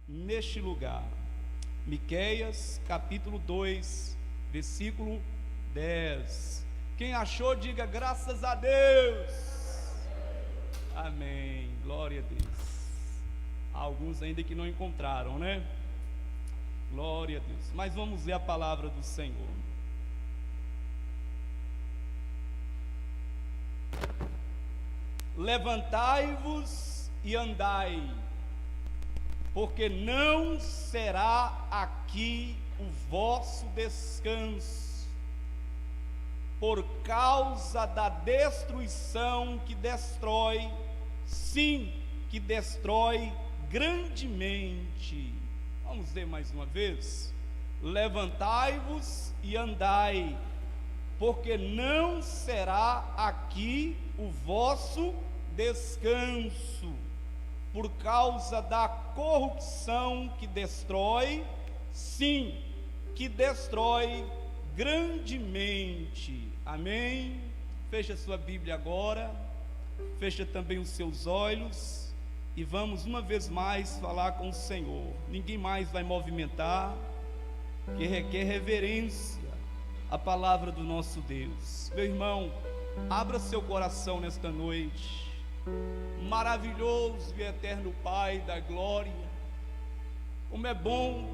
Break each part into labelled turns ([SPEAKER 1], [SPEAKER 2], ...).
[SPEAKER 1] Neste lugar, Miqueias capítulo 2, versículo 10. Quem achou, diga graças a Deus. Amém, glória a Deus. Há alguns ainda que não encontraram, né? Glória a Deus. Mas vamos ler a palavra do Senhor. Levantai-vos e andai, porque não será aqui o vosso descanso, por causa da destruição que destrói, sim, que destrói grandemente. Vamos ler mais uma vez. Levantai-vos e andai, porque não será aqui o vosso descanso, por causa da corrupção que destrói, sim, que destrói grandemente. Amém? Fecha sua Bíblia agora, fecha também os seus olhos e vamos uma vez mais falar com o Senhor. Ninguém mais vai movimentar, que requer reverência a palavra do nosso Deus. Meu irmão, abra seu coração nesta noite. Maravilhoso e eterno Pai da glória, como é bom,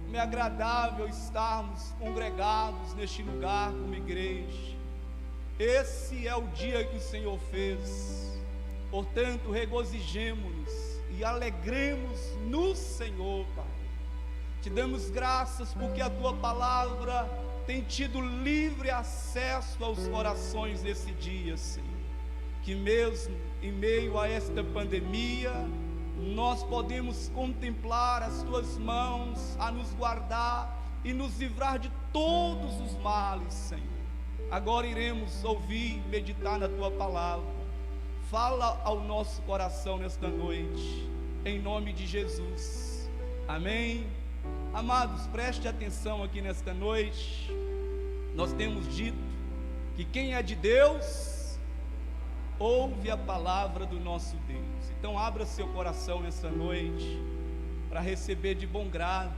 [SPEAKER 1] como é agradável estarmos congregados neste lugar como igreja. Esse é o dia que o Senhor fez, portanto regozijemo-nos e alegremos no Senhor, Pai. Te damos graças porque a Tua palavra tem tido livre acesso aos corações nesse dia, Senhor. Que mesmo em meio a esta pandemia, nós podemos contemplar as Tuas mãos a nos guardar e nos livrar de todos os males, Senhor. Agora iremos ouvir, meditar na Tua palavra. Fala ao nosso coração nesta noite, em nome de Jesus. Amém? Amados, preste atenção aqui nesta noite. Nós temos dito que quem é de Deus ouve a palavra do nosso Deus. Então abra seu coração nessa noite para receber de bom grado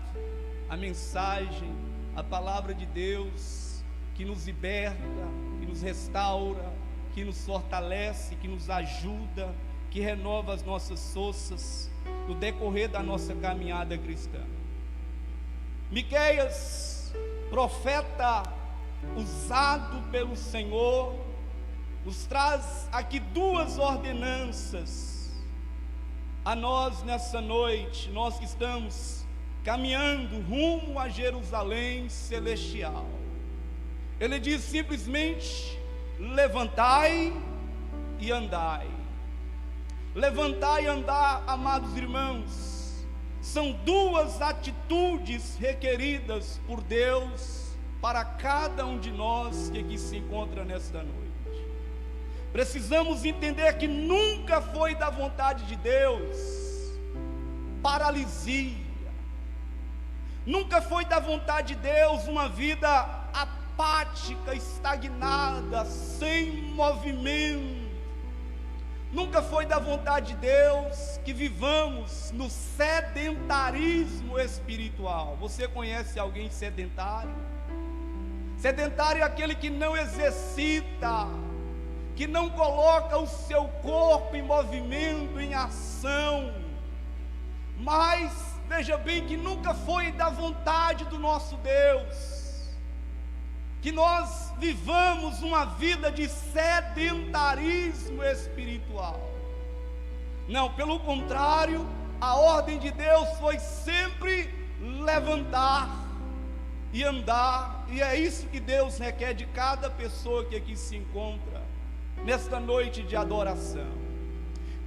[SPEAKER 1] a mensagem, a palavra de Deus que nos liberta, que nos restaura, que nos fortalece, que nos ajuda, que renova as nossas forças no decorrer da nossa caminhada cristã. Miqueias, profeta usado pelo Senhor, nos traz aqui duas ordenanças a nós nessa noite, nós que estamos caminhando rumo a Jerusalém celestial. Ele diz simplesmente: levantai e andai. Levantar e andar, amados irmãos, são duas atitudes requeridas por Deus para cada um de nós que aqui se encontra nesta noite. Precisamos entender que nunca foi da vontade de Deus paralisia, nunca foi da vontade de Deus uma vida apática, estagnada, sem movimento. Nunca foi da vontade de Deus que vivamos no sedentarismo espiritual. Você conhece alguém sedentário? Sedentário é aquele que não exercita, que não coloca o seu corpo em movimento, em ação. Mas veja bem que nunca foi da vontade do nosso Deus que nós vivamos uma vida de sedentarismo espiritual. Não, pelo contrário, a ordem de Deus foi sempre levantar e andar, e é isso que Deus requer de cada pessoa que aqui se encontra nesta noite de adoração.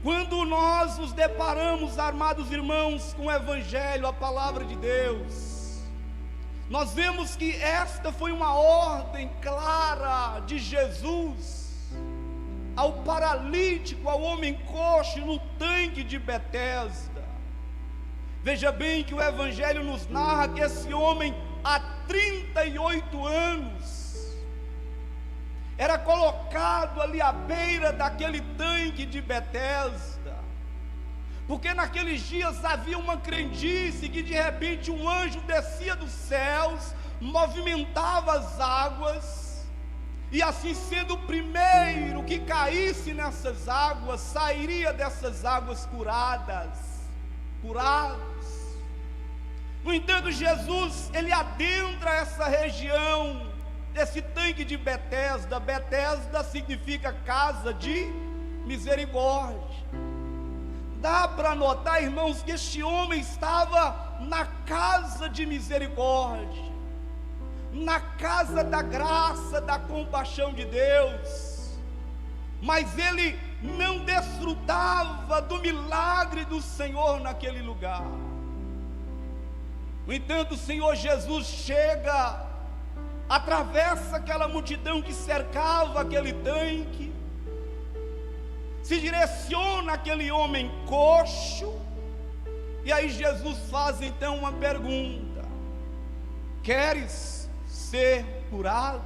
[SPEAKER 1] Quando nós nos deparamos, amados irmãos, com o Evangelho, a palavra de Deus, nós vemos que esta foi uma ordem clara de Jesus ao paralítico, ao homem coxo no tanque de Betesda. Veja bem que o Evangelho nos narra que esse homem há 38 anos era colocado ali à beira daquele tanque de Betesda, porque naqueles dias havia uma crendice que de repente um anjo descia dos céus, movimentava as águas, e assim sendo o primeiro que caísse nessas águas, sairia dessas águas curados. No entanto, Jesus, ele adentra essa região, esse tanque de Betesda. Betesda significa casa de misericórdia. Dá para notar, irmãos, que este homem estava na casa de misericórdia, na casa da graça, da compaixão de Deus, mas ele não desfrutava do milagre do Senhor naquele lugar. No entanto, o Senhor Jesus chega, atravessa aquela multidão que cercava aquele tanque, se direciona àquele homem coxo, e aí Jesus faz então uma pergunta: queres ser curado?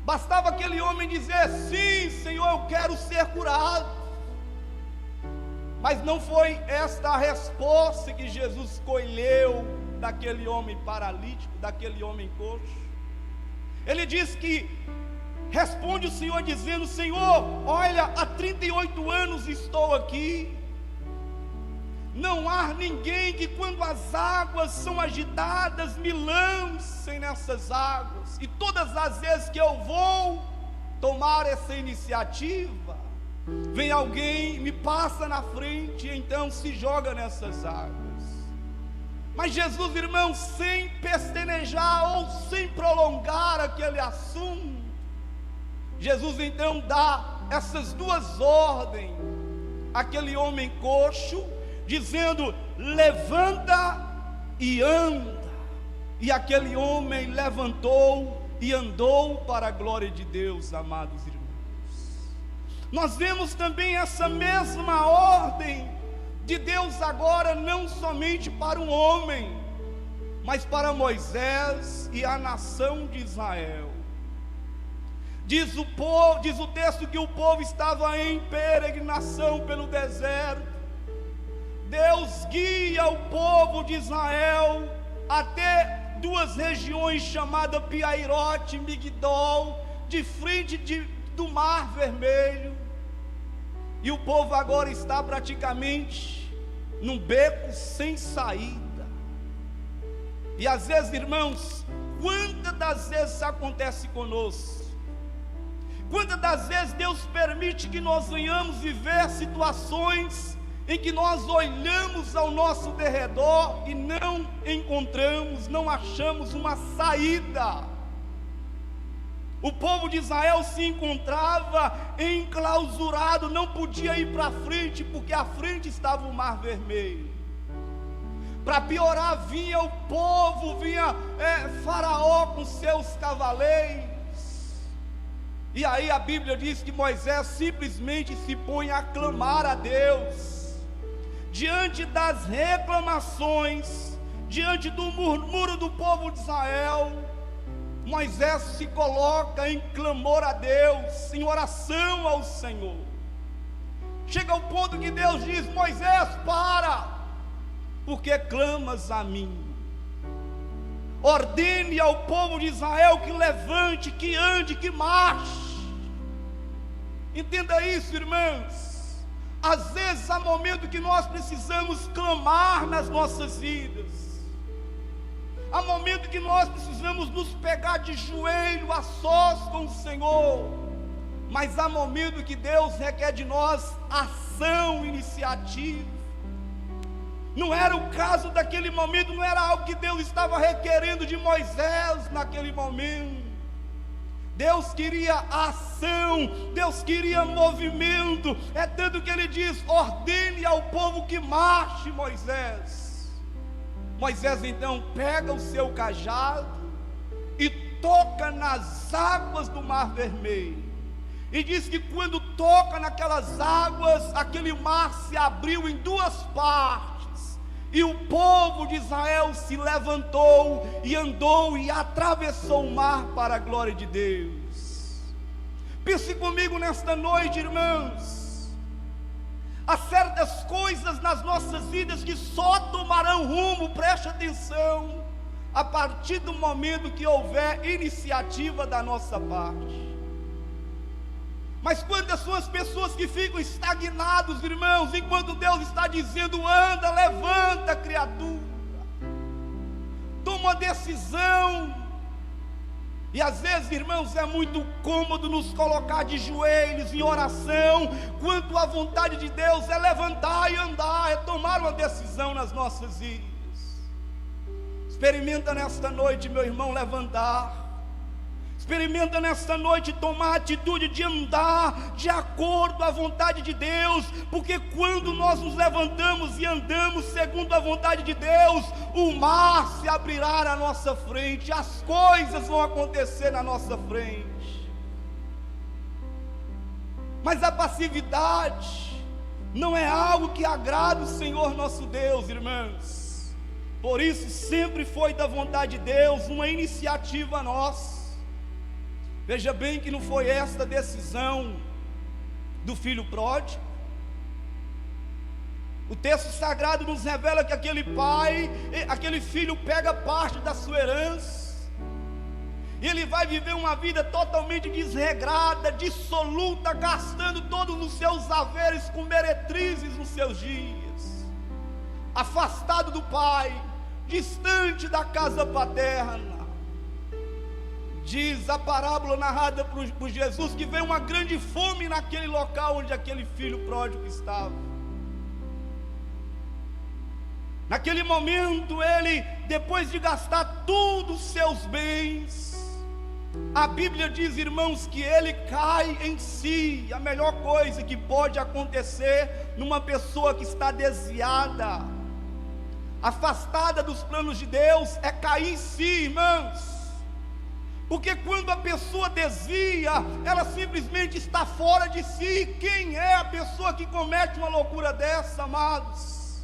[SPEAKER 1] Bastava aquele homem dizer: sim, Senhor, eu quero ser curado. Mas não foi esta a resposta que Jesus colheu daquele homem paralítico, daquele homem coxo. Ele diz que, responde o Senhor dizendo: Senhor, olha, há 38 anos estou aqui, não há ninguém que quando as águas são agitadas me lancem nessas águas, e todas as vezes que eu vou tomar essa iniciativa, vem alguém, me passa na frente, e então se joga nessas águas. Mas Jesus, irmão, sem pestanejar ou sem prolongar aquele assunto, Jesus então dá essas duas ordens àquele homem coxo, dizendo: levanta e anda. E aquele homem levantou e andou para a glória de Deus, amados irmãos. Nós vemos também essa mesma ordem de Deus agora, não somente para um homem, mas para Moisés e a nação de Israel. Diz o texto que o povo estava em peregrinação pelo deserto. Deus guia o povo de Israel até duas regiões chamadas Piairote e Migdol, de frente do Mar Vermelho, e o povo agora está praticamente num beco sem saída. E às vezes, irmãos, quantas das vezes isso acontece conosco? Quantas das vezes Deus permite que nós venhamos viver situações em que nós olhamos ao nosso derredor e não encontramos, não achamos uma saída. O povo de Israel se encontrava enclausurado, não podia ir para frente, porque à frente estava o Mar Vermelho. Para piorar, vinha o povo, vinha Faraó com seus cavaleiros. E aí a Bíblia diz que Moisés simplesmente se põe a clamar a Deus. Diante das reclamações, diante do murmúrio do povo de Israel, Moisés se coloca em clamor a Deus, em oração ao Senhor. Chega ao ponto que Deus diz: Moisés, para, porque clamas a mim. Ordene ao povo de Israel que levante, que ande, que marche. Entenda isso, irmãos. Às vezes há momentos que nós precisamos clamar nas nossas vidas. Há momentos que nós precisamos nos pegar de joelho a sós com o Senhor. Mas há momentos que Deus requer de nós ação, iniciativa. Não era o caso daquele momento, não era algo que Deus estava requerendo de Moisés naquele momento. Deus queria ação, Deus queria movimento. É tanto que ele diz: ordene ao povo que marche, Moisés. Moisés então pega o seu cajado e toca nas águas do Mar Vermelho. E diz que quando toca naquelas águas, aquele mar se abriu em duas partes. E o povo de Israel se levantou e andou e atravessou o mar para a glória de Deus. Pense comigo nesta noite, irmãos. Há certas coisas nas nossas vidas que só tomarão rumo, preste atenção, a partir do momento que houver iniciativa da nossa parte. Mas quantas são as pessoas que ficam estagnados, irmãos, enquanto Deus está dizendo: anda, levanta, criatura, toma uma decisão. E às vezes, irmãos, é muito cômodo nos colocar de joelhos em oração, quanto a vontade de Deus é levantar e andar, é tomar uma decisão nas nossas vidas. Experimenta nesta noite, meu irmão, levantar. Experimenta nesta noite tomar a atitude de andar de acordo à vontade de Deus, porque quando nós nos levantamos e andamos segundo a vontade de Deus, o mar se abrirá à nossa frente, as coisas vão acontecer na nossa frente. Mas a passividade não é algo que agrada o Senhor nosso Deus, irmãos. Por isso sempre foi da vontade de Deus uma iniciativa nossa. Veja bem que não foi esta decisão do filho pródigo. O texto sagrado nos revela que aquele filho pega parte da sua herança, e ele vai viver uma vida totalmente desregrada, dissoluta, gastando todos os seus haveres com meretrizes nos seus dias, afastado do pai, distante da casa paterna. Diz a parábola narrada por Jesus que veio uma grande fome naquele local onde aquele filho pródigo estava. Naquele momento ele, depois de gastar todos os seus bens, a Bíblia diz, irmãos, que ele cai em si. A melhor coisa que pode acontecer numa pessoa que está desviada, afastada dos planos de Deus, é cair em si, irmãos. Porque quando a pessoa desvia, ela simplesmente está fora de si. Quem é a pessoa que comete uma loucura dessa, amados?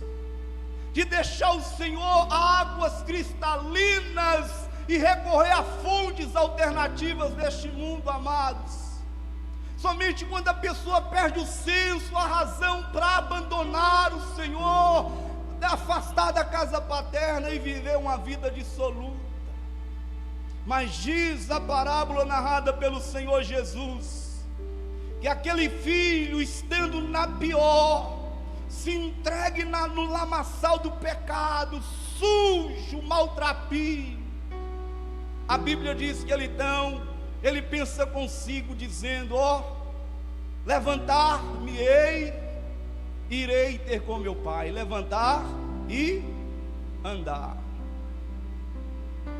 [SPEAKER 1] De deixar o Senhor águas cristalinas e recorrer a fontes alternativas deste mundo, amados. Somente quando a pessoa perde o senso, a razão para abandonar o Senhor, afastar da casa paterna e viver uma vida dissoluta. Mas diz a parábola narrada pelo Senhor Jesus, que aquele filho, estando na pior, se entregue no lamaçal do pecado, sujo, maltrapilho. A Bíblia diz que ele pensa consigo, dizendo: levantar-me-ei, irei ter com meu pai. Levantar e andar.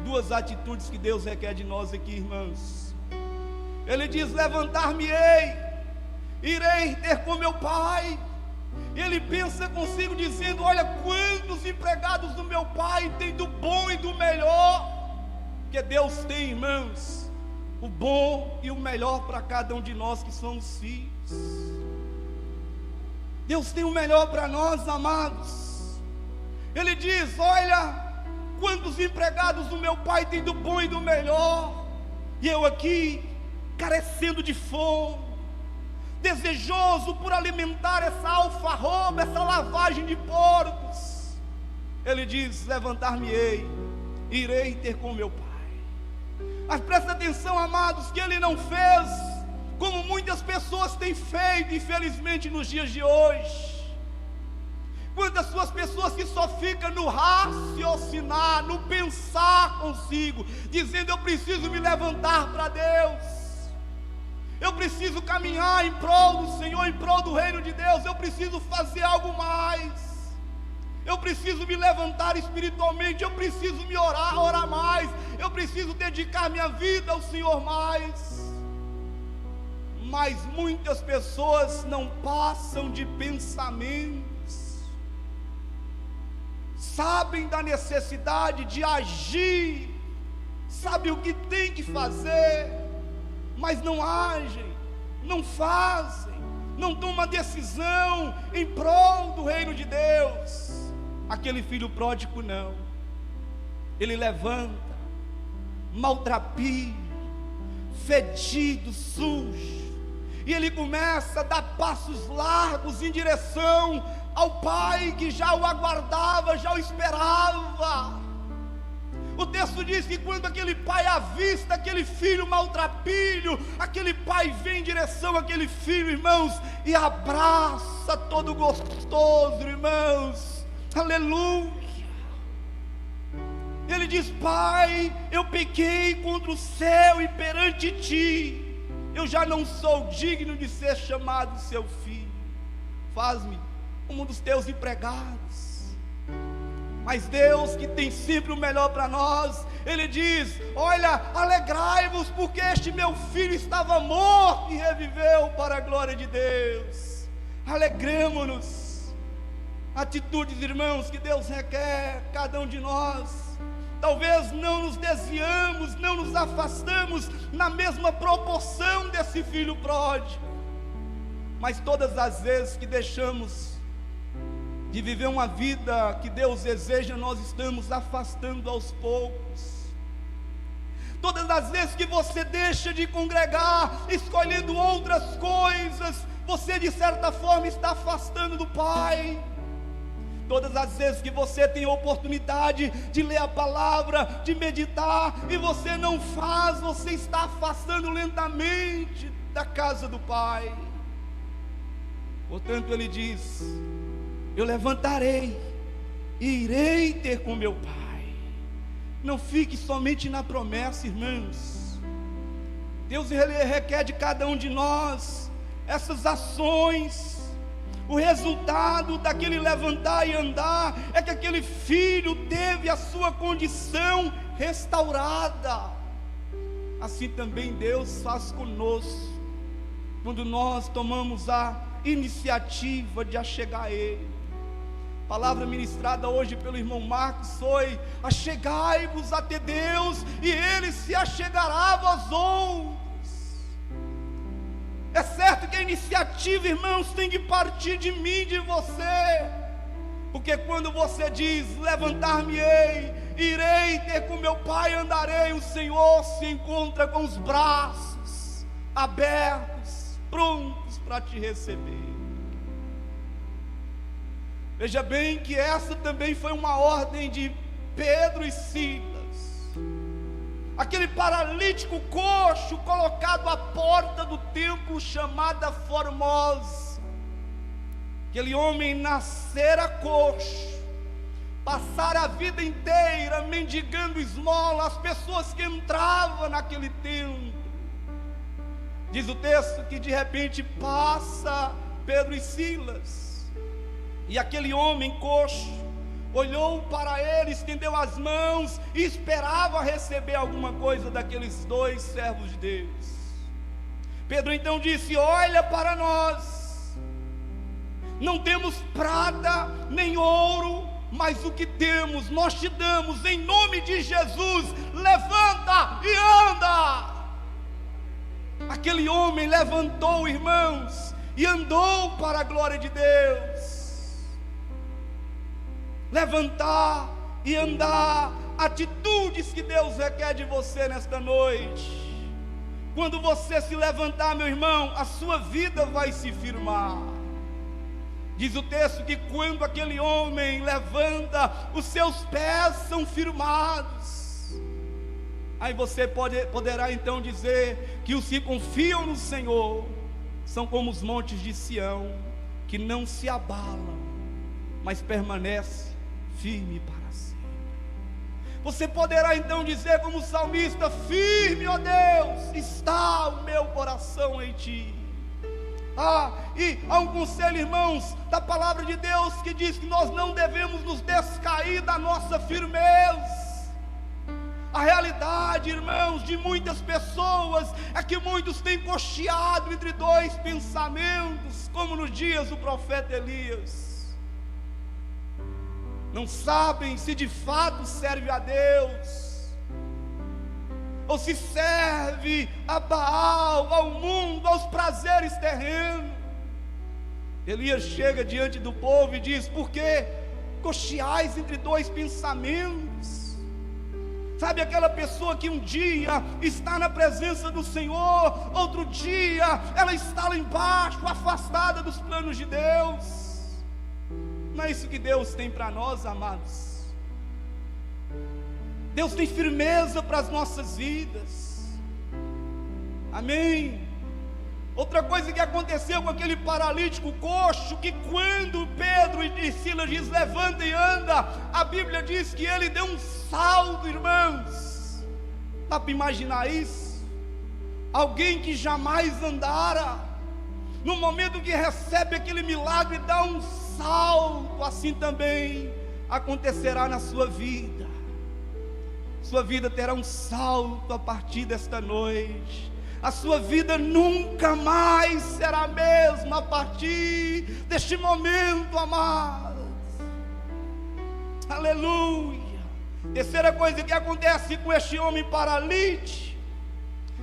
[SPEAKER 1] Duas atitudes que Deus requer de nós aqui, irmãos. Ele diz: levantar-me-ei, irei ter com meu pai. Ele pensa consigo, dizendo: olha, quantos empregados do meu pai tem do bom e do melhor. Porque Deus tem, irmãos, o bom e o melhor para cada um de nós que somos filhos. Deus tem o melhor para nós, amados. Ele diz: olha, quantos empregados do meu pai tem do bom e do melhor, e eu aqui, carecendo de fome, desejoso por alimentar essa alfarroba, essa lavagem de porcos. Ele diz: levantar-me-ei, irei ter com meu pai. Mas presta atenção, amados, que ele não fez como muitas pessoas têm feito, infelizmente, nos dias de hoje. Quantas suas pessoas que só ficam no raciocinar, no pensar consigo, dizendo: eu preciso me levantar para Deus, eu preciso caminhar em prol do Senhor, em prol do reino de Deus, eu preciso fazer algo mais, eu preciso me levantar espiritualmente, eu preciso me orar mais, eu preciso dedicar minha vida ao Senhor mais. Mas muitas pessoas não passam de pensamentos, sabem da necessidade de agir, sabem o que tem que fazer, mas não agem, não fazem, não tomam uma decisão em prol do reino de Deus. Aquele filho pródigo não, ele levanta, maltrapilho, fedido, sujo, e ele começa a dar passos largos em direção ao pai que já o aguardava, já o esperava. O texto diz que quando aquele pai avista aquele filho maltrapilho, aquele pai vem em direção àquele filho, irmãos, e abraça todo gostoso, irmãos, aleluia. Ele diz: pai, eu pequei contra o céu e perante ti, eu já não sou digno de ser chamado seu filho, faz-me um dos teus empregados. Mas Deus, que tem sempre o melhor para nós, Ele diz: olha, alegrai-vos, porque este meu filho estava morto e reviveu para a glória de Deus. Alegremos-nos. Atitudes, irmãos, que Deus requer cada um de nós. Talvez não nos desviamos, não nos afastamos na mesma proporção desse filho pródigo, mas todas as vezes que deixamos de viver uma vida que Deus deseja, nós estamos afastando aos poucos. Todas as vezes que você deixa de congregar, escolhendo outras coisas, você de certa forma está afastando do Pai. Todas as vezes que você tem oportunidade de ler a palavra, de meditar, e você não faz, você está afastando lentamente da casa do Pai. Portanto, ele diz: eu levantarei e irei ter com meu Pai. Não fique somente na promessa, irmãos. Deus requer de cada um de nós essas ações. O resultado daquele levantar e andar é que aquele filho teve a sua condição restaurada. Assim também Deus faz conosco, quando nós tomamos a iniciativa de achegar a Ele. A palavra ministrada hoje pelo irmão Marcos foi: achegai-vos até Deus e Ele se achegará a vós outros. É certo que a iniciativa, irmãos, tem que partir de mim, de você, porque quando você diz: levantar-me-ei, irei ter com meu Pai, andarei, o Senhor se encontra com os braços abertos, prontos para te receber. Veja bem que essa também foi uma ordem de Pedro e Silas. Aquele paralítico coxo colocado à porta do templo chamada Formosa. Aquele homem nascera coxo, passara a vida inteira mendigando esmola às pessoas que entravam naquele templo. Diz o texto que de repente passa Pedro e Silas, e aquele homem coxo olhou para ele, estendeu as mãos e esperava receber alguma coisa daqueles dois servos de Deus. Pedro então disse: olha para nós, não temos prata nem ouro, mas o que temos nós te damos, em nome de Jesus, levanta e anda. Aquele homem levantou, irmãos, e andou para a glória de Deus. Levantar e andar, atitudes que Deus requer de você nesta noite. Quando você se levantar, meu irmão, a sua vida vai se firmar. Diz o texto que quando aquele homem levanta, os seus pés são firmados. Aí você poderá então dizer que os que confiam no Senhor são como os montes de Sião, que não se abalam, mas permanecem firme para sempre. Você poderá então dizer como o salmista: firme, ó Deus, está o meu coração em ti. E há um conselho, irmãos, da palavra de Deus, que diz que nós não devemos nos descair da nossa firmeza. A realidade, irmãos, de muitas pessoas é que muitos têm cocheado entre dois pensamentos, como nos dias do profeta Elias. Não sabem se de fato serve a Deus, ou se serve a Baal, ao mundo, aos prazeres terrenos. Elias chega diante do povo e diz: por que cocheais entre dois pensamentos? Sabe aquela pessoa que um dia está na presença do Senhor, outro dia ela está lá embaixo, afastada dos planos de Deus. Não é isso que Deus tem para nós, amados. Deus tem firmeza para as nossas vidas. Amém. Outra coisa que aconteceu com aquele paralítico coxo, que quando Pedro e Silas diz levanta e anda, a Bíblia diz que ele deu um salto, irmãos. Dá para imaginar isso? Alguém que jamais andara, no momento que recebe aquele milagre, dá um salto. Assim também acontecerá na sua vida. Sua vida terá um salto a partir desta noite. A sua vida nunca mais será a mesma a partir deste momento, amados. Aleluia. Terceira coisa que acontece com este homem paralítico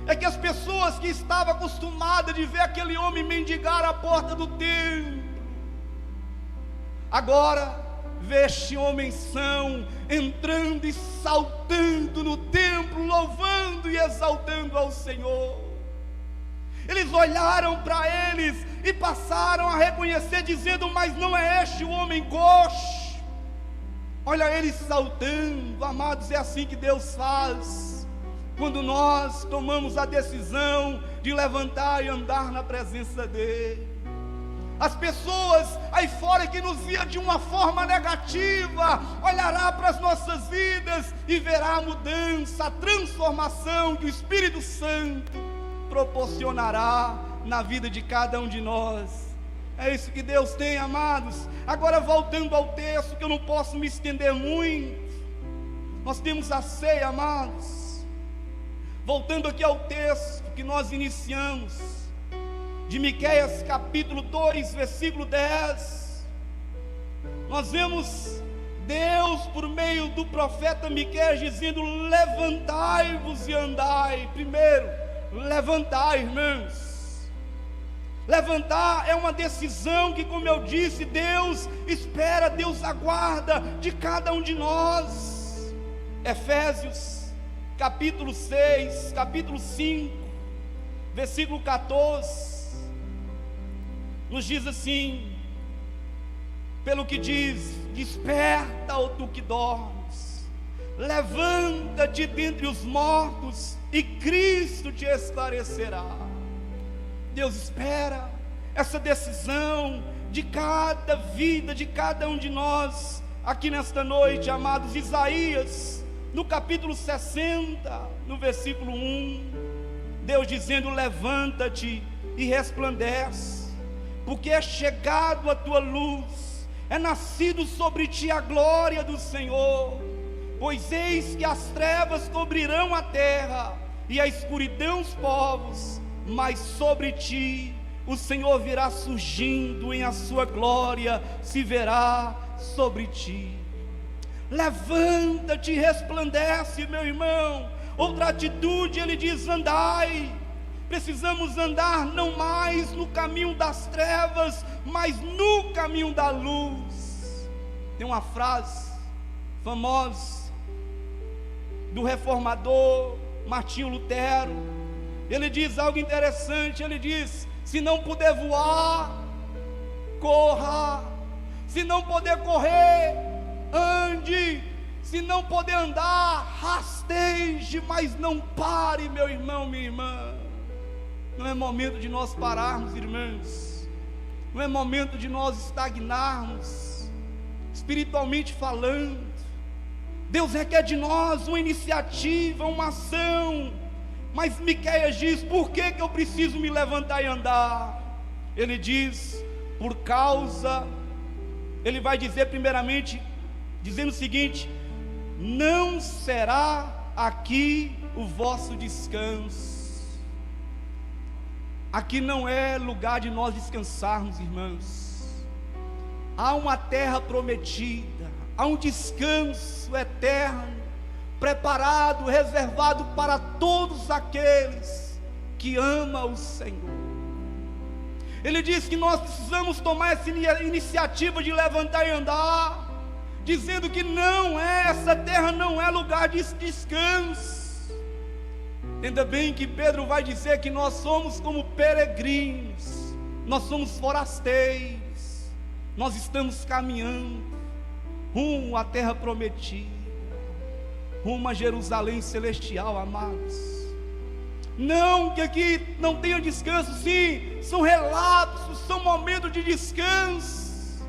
[SPEAKER 1] é que as pessoas que estavam acostumadas de ver aquele homem mendigar à porta do templo, agora vê este homem são entrando e saltando no templo, louvando e exaltando ao Senhor. Eles olharam para eles e passaram a reconhecer, dizendo: mas não é este o homem coxo? Olha eles saltando. Amados, é assim que Deus faz, quando nós tomamos a decisão de levantar e andar na presença dEle. As pessoas aí fora que nos via de uma forma negativa, olhará para as nossas vidas e verá a mudança, a transformação que o Espírito Santo proporcionará na vida de cada um de nós. É isso que Deus tem, amados. Agora voltando ao texto, que eu não posso me estender muito, nós temos a ceia, amados. Voltando aqui ao texto que nós iniciamos, de Miqueias capítulo 2, versículo 10, nós vemos Deus por meio do profeta Miqueias dizendo: levantai-vos e andai. Primeiro, levantar, irmãos. Levantar é uma decisão que, como eu disse, Deus espera, Deus aguarda de cada um de nós. Efésios capítulo 6, capítulo 5, versículo 14, nos diz assim: pelo que diz, desperta, ó tu que dormes, levanta-te dentre os mortos, e Cristo te esclarecerá. Deus espera essa decisão de cada vida, de cada um de nós, aqui nesta noite, amados. Isaías, no capítulo 60, no versículo 1, Deus dizendo: levanta-te e resplandece, porque é chegado a tua luz, é nascido sobre ti a glória do Senhor. Pois eis que as trevas cobrirão a terra, e a escuridão os povos, mas sobre ti o Senhor virá surgindo, em a sua glória se verá sobre ti. Levanta-te e resplandece, meu irmão. Outra atitude, ele diz: andai. Precisamos andar não mais no caminho das trevas, mas no caminho da luz. Tem uma frase famosa do reformador Martinho Lutero. Ele diz algo interessante. Ele diz: se não puder voar, corra. Se não puder correr, ande. Se não puder andar, rasteje, mas não pare, meu irmão, minha irmã. Não é momento de nós pararmos, irmãos. Não é momento de nós estagnarmos, espiritualmente falando. Deus requer de nós uma iniciativa, uma ação. Mas Miqueias diz: por que eu preciso me levantar e andar? Ele diz: por causa, ele vai dizer primeiramente, dizendo o seguinte: não será aqui o vosso descanso. Aqui não é lugar de nós descansarmos, irmãos. Há uma terra prometida, há um descanso eterno, preparado, reservado para todos aqueles que amam o Senhor. Ele diz que nós precisamos tomar essa iniciativa de levantar e andar, dizendo que essa terra não é lugar de descanso. Ainda bem que Pedro vai dizer que nós somos como peregrinos, nós somos forasteiros, nós estamos caminhando rumo à terra prometida, rumo a Jerusalém celestial, amados. Não que aqui não tenha descanso, sim, são relapsos, são momentos de descanso,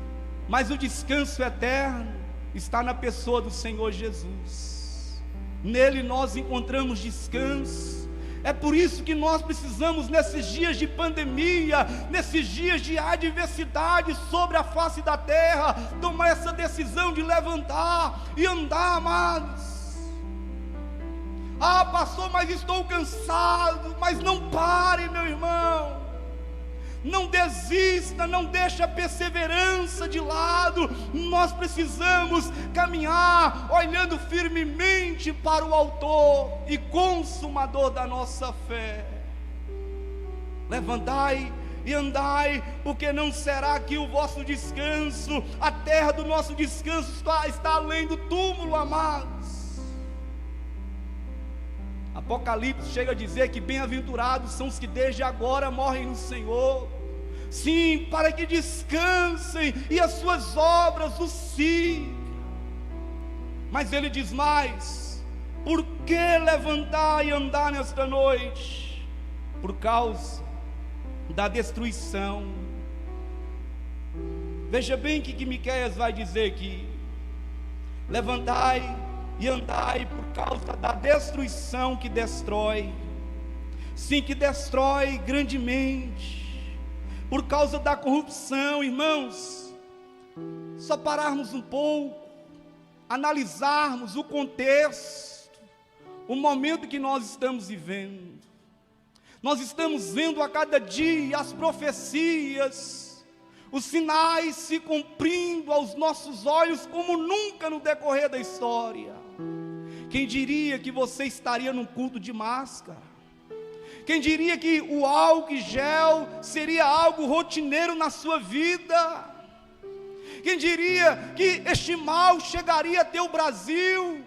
[SPEAKER 1] mas o descanso eterno está na pessoa do Senhor Jesus. Nele nós encontramos descanso. É por isso que nós precisamos, nesses dias de pandemia, nesses dias de adversidade sobre a face da terra, tomar essa decisão de levantar e andar, amados. Ah, pastor, mas estou cansado. Mas não pare, meu irmão, não desista, não deixe a perseverança de lado. Nós precisamos caminhar olhando firmemente para o autor e consumador da nossa fé. Levantai e andai, porque não será aqui o vosso descanso. A terra do nosso descanso está além do túmulo, amados. Apocalipse chega a dizer que bem-aventurados são os que desde agora morrem no Senhor. Sim, para que descansem e as suas obras os sigam. Mas ele diz mais: por que levantar e andar nesta noite? Por causa da destruição. Veja bem o que Miqueias vai dizer aqui: levantai e andai por causa da destruição que destrói, sim, que destrói grandemente, por causa da corrupção. Irmãos, só pararmos um pouco, analisarmos o contexto, o momento que nós estamos vivendo. Nós estamos vendo a cada dia as profecias, os sinais se cumprindo aos nossos olhos como nunca no decorrer da história. Quem diria que você estaria num culto de máscara? Quem diria que o álcool gel seria algo rotineiro na sua vida? Quem diria que este mal chegaria até o Brasil?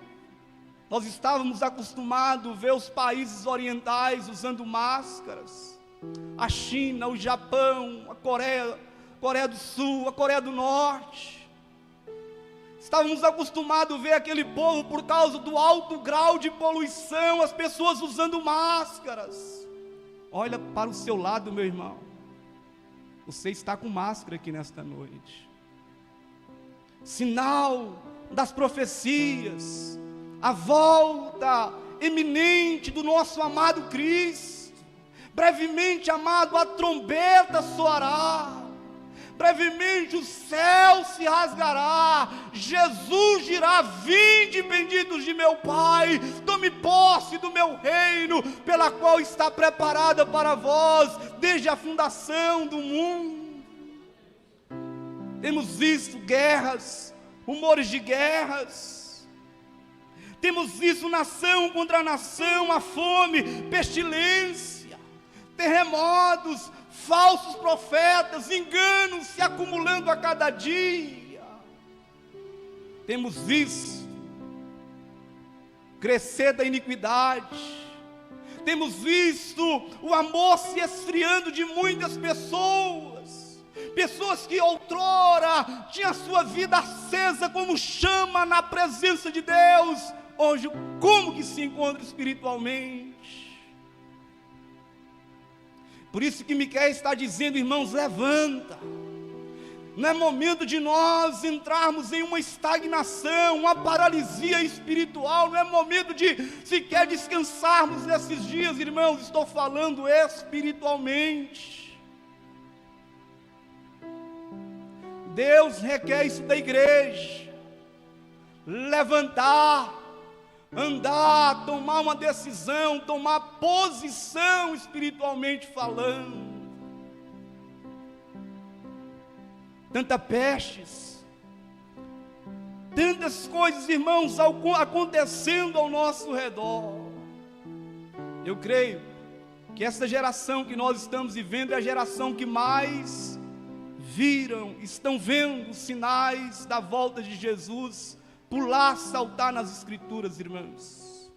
[SPEAKER 1] Nós estávamos acostumados a ver os países orientais usando máscaras, a China, o Japão, a Coreia do Sul, a Coreia do Norte. Estávamos acostumados a ver aquele povo, por causa do alto grau de poluição, as pessoas usando máscaras. Olha para o seu lado, meu irmão, você está com máscara aqui nesta noite. Sinal das profecias, a volta iminente do nosso amado Cristo. Brevemente, amado, a trombeta soará. Brevemente o céu se rasgará, Jesus dirá: vinde, benditos de meu Pai, tome posse do meu reino, pela qual está preparada para vós desde a fundação do mundo. Temos visto guerras, rumores de guerras, temos visto nação contra nação, a fome, pestilência, terremotos, falsos profetas, enganos se acumulando a cada dia. Temos visto crescer da iniquidade, temos visto o amor se esfriando de muitas pessoas, pessoas que outrora tinham a sua vida acesa como chama na presença de Deus, hoje como que se encontra espiritualmente? Por isso que Miqueias está dizendo: irmãos, levanta. Não é momento de nós entrarmos em uma estagnação, uma paralisia espiritual. Não é momento de sequer descansarmos nesses dias, irmãos. Estou falando espiritualmente. Deus requer isso da igreja: levantar, andar, tomar uma decisão, tomar posição espiritualmente falando. Tanta pestes, tantas coisas, irmãos, acontecendo ao nosso redor. Eu creio que essa geração que nós estamos vivendo é a geração que mais estão vendo os sinais da volta de Jesus, pular, saltar nas Escrituras, irmãos.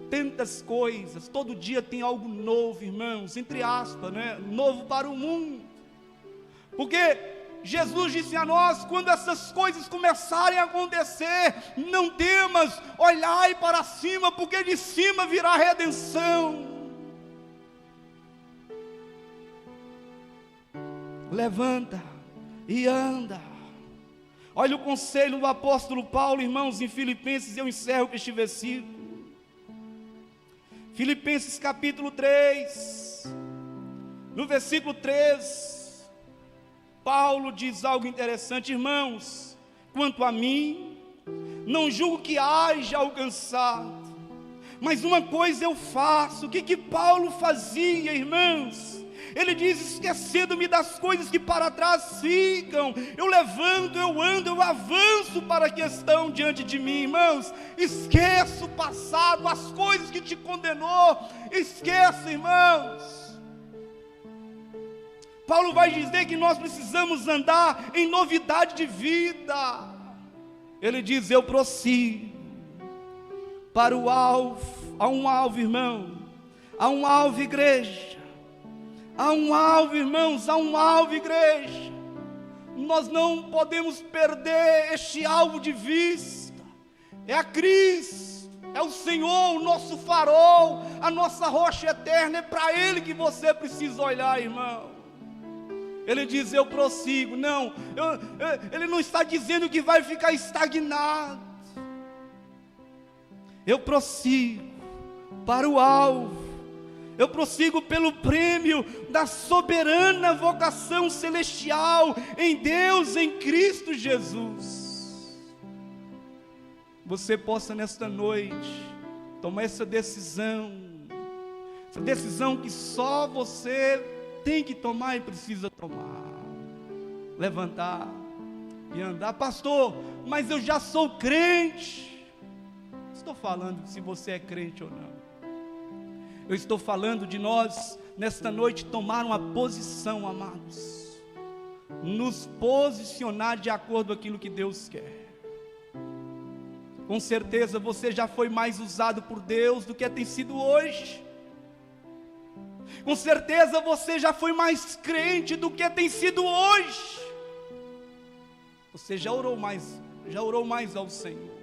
[SPEAKER 1] Tantas coisas, todo dia tem algo novo, irmãos, entre aspas, né? Novo para o mundo, porque Jesus disse a nós: quando essas coisas começarem a acontecer, não temas, olhai para cima, porque de cima virá a redenção. Levanta e anda. Olha o conselho do apóstolo Paulo, irmãos, em Filipenses. Eu encerro com este versículo, Filipenses capítulo 3, no versículo 3, Paulo diz algo interessante: irmãos, quanto a mim, não julgo que haja alcançado, mas uma coisa eu faço. O que Paulo fazia, irmãos? Ele diz: esquecendo-me das coisas que para trás ficam, eu levanto, eu ando, eu avanço para que estão diante de mim. Irmãos, esqueça o passado, as coisas que te condenou, esqueça, irmãos. Paulo vai dizer que nós precisamos andar em novidade de vida. Ele diz: eu prossigo para o alvo. Há um alvo, irmão, há um alvo, igreja. Há um alvo, irmãos, há um alvo, igreja. Nós não podemos perder este alvo de vista. É a Cristo, é o Senhor, o nosso farol, a nossa rocha eterna. É para Ele que você precisa olhar, irmão. Ele diz: eu prossigo. Não, Ele não está dizendo que vai ficar estagnado. Eu prossigo para o alvo. Eu prossigo pelo prêmio da soberana vocação celestial em Deus, em Cristo Jesus. Você possa nesta noite tomar essa decisão que só você tem que tomar e precisa tomar. Levantar e andar. Pastor, mas eu já sou crente. Estou falando se você é crente ou não. Eu estou falando de nós, nesta noite, tomar uma posição, amados. Nos posicionar de acordo com aquilo que Deus quer. Com certeza você já foi mais usado por Deus do que tem sido hoje. Com certeza você já foi mais crente do que tem sido hoje. Você já orou mais ao Senhor.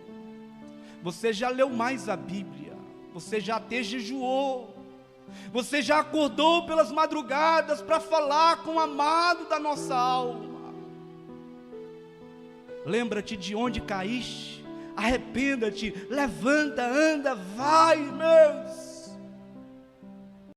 [SPEAKER 1] Você já leu mais a Bíblia. Você já até jejuou. Você já acordou pelas madrugadas para falar com o amado da nossa alma. Lembra-te de onde caíste. Arrependa-te. Levanta, anda, vai, irmãos.